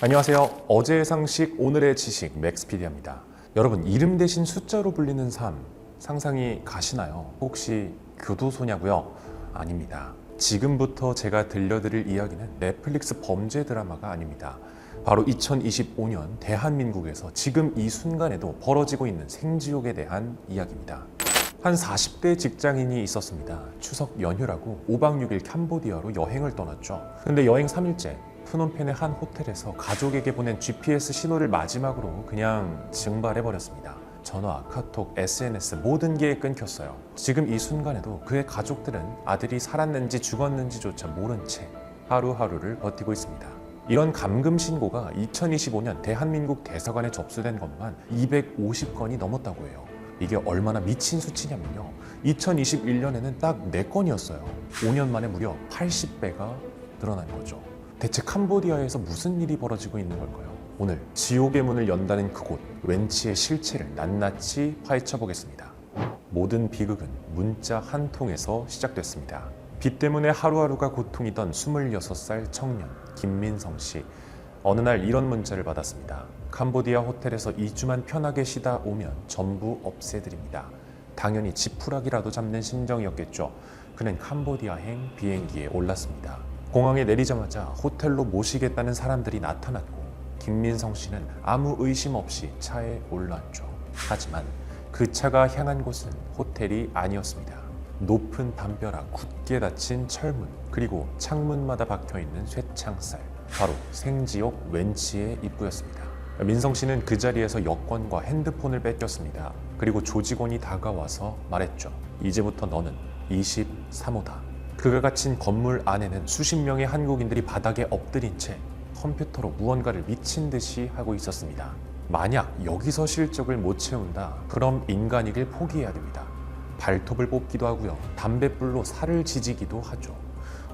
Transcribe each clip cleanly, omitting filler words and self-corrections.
안녕하세요. 어제의 상식, 오늘의 지식 맥스피디아입니다. 여러분, 이름 대신 숫자로 불리는 삶 상상이 가시나요? 혹시 교도소냐고요? 아닙니다. 지금부터 제가 들려드릴 이야기는 넷플릭스 범죄 드라마가 아닙니다. 바로 2025년 대한민국에서 지금 이 순간에도 벌어지고 있는 생지옥에 대한 이야기입니다. 한 40대 직장인이 있었습니다. 추석 연휴라고 5박 6일 캄보디아로 여행을 떠났죠. 근데 여행 3일째 프놈펜의 한 호텔에서 가족에게 보낸 GPS 신호를 마지막으로 그냥 증발해버렸습니다. 전화, 카톡, SNS 모든 게 끊겼어요. 지금 이 순간에도 그의 가족들은 아들이 살았는지 죽었는지조차 모른 채 하루하루를 버티고 있습니다. 이런 감금 신고가 2025년 대한민국 대사관에 접수된 것만 250건이 넘었다고 해요. 이게 얼마나 미친 수치냐면요. 2021년에는 딱 4건이었어요. 5년 만에 무려 80배가 늘어난 거죠. 대체 캄보디아에서 무슨 일이 벌어지고 있는 걸까요? 오늘 지옥의 문을 연다는 그곳, 웬치의 실체를 낱낱이 파헤쳐 보겠습니다. 모든 비극은 문자 한 통에서 시작됐습니다. 빚 때문에 하루하루가 고통이던 26살 청년 김민성 씨. 어느 날 이런 문자를 받았습니다. 캄보디아 호텔에서 2주만 편하게 쉬다 오면 전부 없애드립니다. 당연히 지푸라기라도 잡는 심정이었겠죠. 그는 캄보디아행 비행기에 올랐습니다. 공항에 내리자마자 호텔로 모시겠다는 사람들이 나타났고 김민성 씨는 아무 의심 없이 차에 올랐죠. 하지만 그 차가 향한 곳은 호텔이 아니었습니다. 높은 담벼락, 굳게 닫힌 철문, 그리고 창문마다 박혀있는 쇠창살, 바로 생지옥 웬치의 입구였습니다. 민성 씨는 그 자리에서 여권과 핸드폰을 뺏겼습니다. 그리고 조직원이 다가와서 말했죠. 이제부터 너는 23호다. 그가 갇힌 건물 안에는 수십 명의 한국인들이 바닥에 엎드린 채 컴퓨터로 무언가를 미친 듯이 하고 있었습니다. 만약 여기서 실적을 못 채운다, 그럼 인간이길 포기해야 됩니다. 발톱을 뽑기도 하고요. 담뱃불로 살을 지지기도 하죠.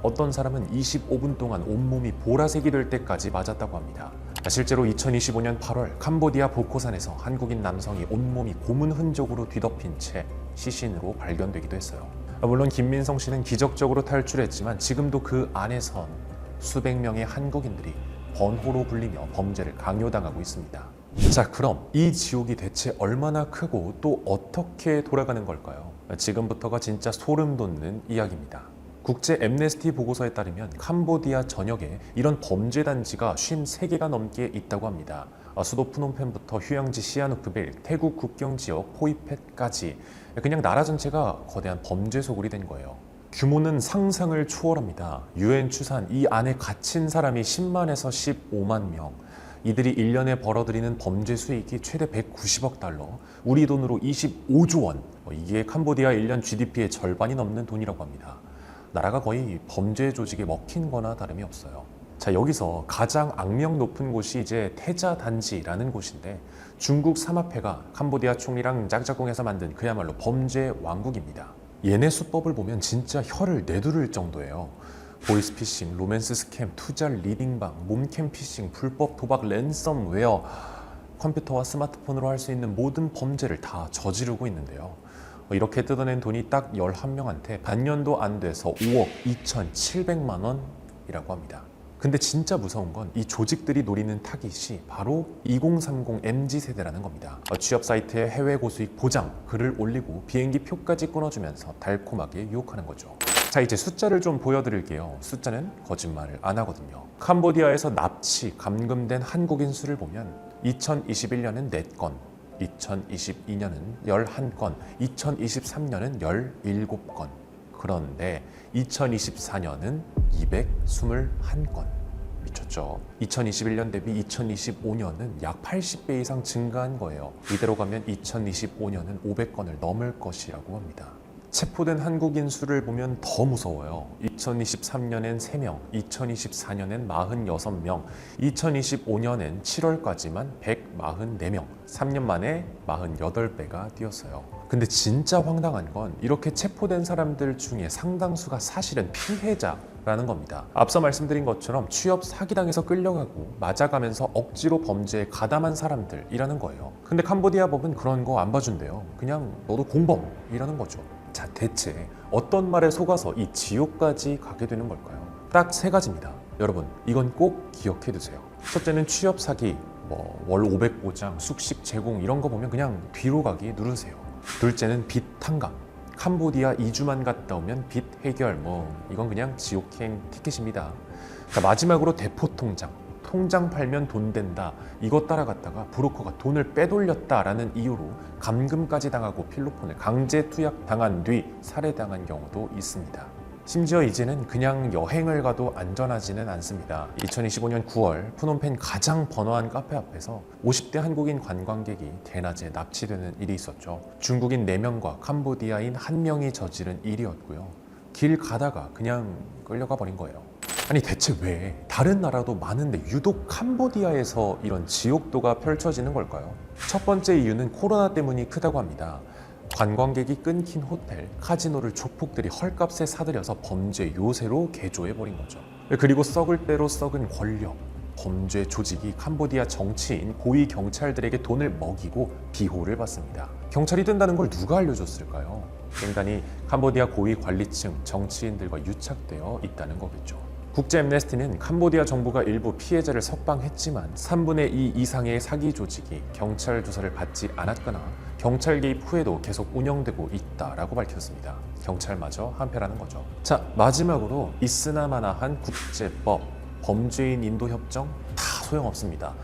어떤 사람은 25분 동안 온몸이 보라색이 될 때까지 맞았다고 합니다. 실제로 2025년 8월 캄보디아 보코산에서 한국인 남성이 온몸이 고문 흔적으로 뒤덮인 채 시신으로 발견되기도 했어요. 물론 김민성 씨는 기적적으로 탈출했지만 지금도 그 안에선 수백 명의 한국인들이 번호로 불리며 범죄를 강요당하고 있습니다. 자, 그럼 이 지옥이 대체 얼마나 크고 또 어떻게 돌아가는 걸까요? 지금부터가 진짜 소름 돋는 이야기입니다. 국제 앰네스티 보고서에 따르면 캄보디아 전역에 이런 범죄 단지가 53개가 넘게 있다고 합니다. 수도 프놈펜부터 휴양지 시아누크빌, 태국 국경 지역 포이펫까지 그냥 나라 전체가 거대한 범죄 소굴이 된 거예요. 규모는 상상을 초월합니다. 유엔 추산 이 안에 갇힌 사람이 10만에서 15만 명. 이들이 1년에 벌어들이는 범죄 수익이 최대 190억 달러, 우리 돈으로 25조 원. 이게 캄보디아 1년 GDP의 절반이 넘는 돈이라고 합니다. 나라가 거의 범죄 조직에 먹힌 거나 다름이 없어요. 자, 여기서 가장 악명 높은 곳이 이제 태자 단지라는 곳인데, 중국 삼합회가 캄보디아 총리랑 짝짝꿍해서 만든 그야말로 범죄 왕국입니다. 얘네 수법을 보면 진짜 혀를 내두를 정도예요. 보이스피싱, 로맨스 스캠, 투자 리딩방, 몸캠 피싱, 불법 도박, 랜섬웨어, 컴퓨터와 스마트폰으로 할 수 있는 모든 범죄를 다 저지르고 있는데요. 이렇게 뜯어낸 돈이 딱 11명한테 반년도 안 돼서 5억 2,700만 원이라고 합니다. 근데 진짜 무서운 건 이 조직들이 노리는 타깃이 바로 2030 MZ세대라는 겁니다. 취업 사이트에 해외 고수익 보장 글을 올리고 비행기 표까지 끊어주면서 달콤하게 유혹하는 거죠. 자, 이제 숫자를 좀 보여드릴게요. 숫자는 거짓말을 안 하거든요. 캄보디아에서 납치, 감금된 한국인 수를 보면 2021년은 4건, 2022년은 11건, 2023년은 17건. 그런데 2024년은 221건. 미쳤죠. 2021년 대비 2025년은 약 80배 이상 증가한 거예요. 이대로 가면 2025년은 500건을 넘을 것이라고 합니다. 체포된 한국인 수를 보면 더 무서워요. 2023년엔 3명, 2024년엔 46명, 2025년엔 7월까지만 144명, 3년 만에 48배가 뛰었어요. 근데 진짜 황당한 건 이렇게 체포된 사람들 중에 상당수가 사실은 피해자라는 겁니다. 앞서 말씀드린 것처럼 취업 사기당해서 끌려가고 맞아가면서 억지로 범죄에 가담한 사람들이라는 거예요. 근데 캄보디아 법은 그런 거 안 봐준대요. 그냥 너도 공범이라는 거죠. 자, 대체 어떤 말에 속아서 이 지옥까지 가게 되는 걸까요? 딱 3가지입니다. 여러분, 이건 꼭 기억해 두세요. 첫째는 취업 사기, 월 500보장, 숙식 제공 이런 거 보면 그냥 뒤로 가기 누르세요. 둘째는 빚 탕감. 캄보디아 2주만 갔다 오면 빚 해결, 이건 그냥 지옥행 티켓입니다. 자, 마지막으로 대포 통장. 통장 팔면 돈 된다. 이거 따라갔다가 브로커가 돈을 빼돌렸다라는 이유로 감금까지 당하고 필로폰을 강제 투약 당한 뒤 살해당한 경우도 있습니다. 심지어 이제는 그냥 여행을 가도 안전하지는 않습니다. 2025년 9월 푸놈펜 가장 번화한 카페 앞에서 50대 한국인 관광객이 대낮에 납치되는 일이 있었죠. 중국인 4명과 캄보디아인 1명이 저지른 일이었고요. 길 가다가 그냥 끌려가 버린 거예요. 아니 대체 왜 다른 나라도 많은데 유독 캄보디아에서 이런 지옥도가 펼쳐지는 걸까요? 첫 번째 이유는 코로나 때문이 크다고 합니다. 관광객이 끊긴 호텔, 카지노를 조폭들이 헐값에 사들여서 범죄 요새로 개조해버린 거죠. 그리고 썩을 대로 썩은 권력, 범죄 조직이 캄보디아 정치인, 고위 경찰들에게 돈을 먹이고 비호를 받습니다. 경찰이 뜬다는 걸 누가 알려줬을까요? 갱단이 캄보디아 고위 관리층, 정치인들과 유착되어 있다는 거겠죠. 국제 앰네스티는 캄보디아 정부가 일부 피해자를 석방했지만 3분의 2 이상의 사기 조직이 경찰 조사를 받지 않았거나 경찰 개입 후에도 계속 운영되고 있다라고 밝혔습니다. 경찰마저 한패라는 거죠. 자, 마지막으로 있으나마나한 국제법, 범죄인 인도 협정 다 소용없습니다.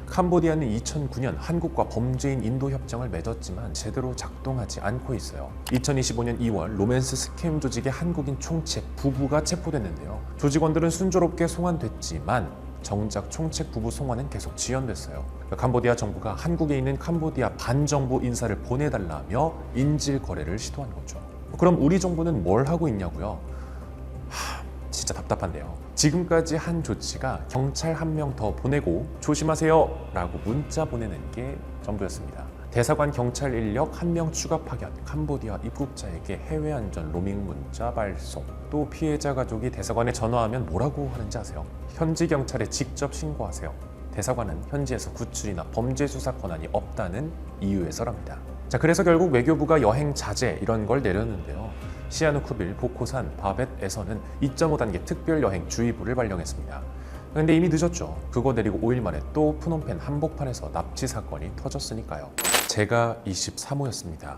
캄보디아는 2009년 한국과 범죄인 인도 협정을 맺었지만 제대로 작동하지 않고 있어요. 2025년 2월 로맨스 스캠 조직의 한국인 총책 부부가 체포됐는데요. 조직원들은 순조롭게 송환됐지만 정작 총책 부부 송환은 계속 지연됐어요. 캄보디아 정부가 한국에 있는 캄보디아 반정부 인사를 보내달라며 인질 거래를 시도한 거죠. 그럼 우리 정부는 뭘 하고 있냐고요? 진짜 답답한데요. 지금까지 한 조치가 경찰 1명 더 보내고 조심하세요 라고 문자 보내는 게 전부였습니다. 대사관 경찰 인력 1명 추가 파견, 캄보디아 입국자에게 해외 안전 로밍 문자 발송. 또 피해자 가족이 대사관에 전화하면 뭐라고 하는지 아세요? 현지 경찰에 직접 신고하세요. 대사관은 현지에서 구출이나 범죄 수사 권한이 없다는 이유에서랍니다. 자, 그래서 결국 외교부가 여행 자제 이런 걸 내렸는데요. 시아누쿠빌, 보코산, 바벳에서는 2.5단계 특별 여행 주의보를 발령했습니다. 근데 이미 늦었죠. 그거 내리고 5일 만에 또 푸놈펜 한복판에서 납치 사건이 터졌으니까요. 제가 23호였습니다.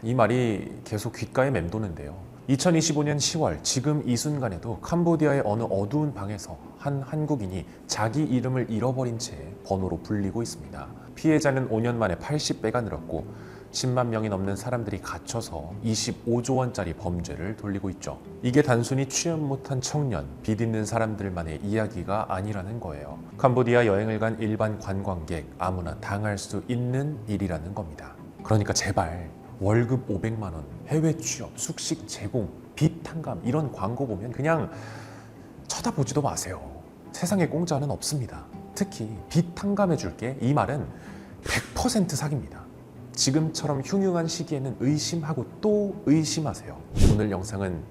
이 말이 계속 귓가에 맴도는데요. 2025년 10월 지금 이 순간에도 캄보디아의 어느 어두운 방에서 한 한국인이 자기 이름을 잃어버린 채 번호로 불리고 있습니다. 피해자는 5년 만에 80배가 늘었고 10만 명이 넘는 사람들이 갇혀서 25조 원짜리 범죄를 돌리고 있죠. 이게 단순히 취업 못한 청년, 빚 있는 사람들만의 이야기가 아니라는 거예요. 캄보디아 여행을 간 일반 관광객 아무나 당할 수 있는 일이라는 겁니다. 그러니까 제발 월급 500만 원, 해외 취업, 숙식 제공, 빚 탕감 이런 광고 보면 그냥 쳐다보지도 마세요. 세상에 공짜는 없습니다. 특히 빚 탕감해 줄게 이 말은 100% 사기입니다. 지금처럼 흉흉한 시기에는 의심하고 또 의심하세요. 오늘 영상은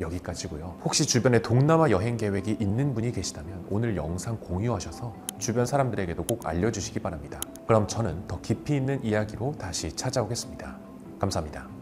여기까지고요. 혹시 주변에 동남아 여행 계획이 있는 분이 계시다면 오늘 영상 공유하셔서 주변 사람들에게도 꼭 알려주시기 바랍니다. 그럼 저는 더 깊이 있는 이야기로 다시 찾아오겠습니다. 감사합니다.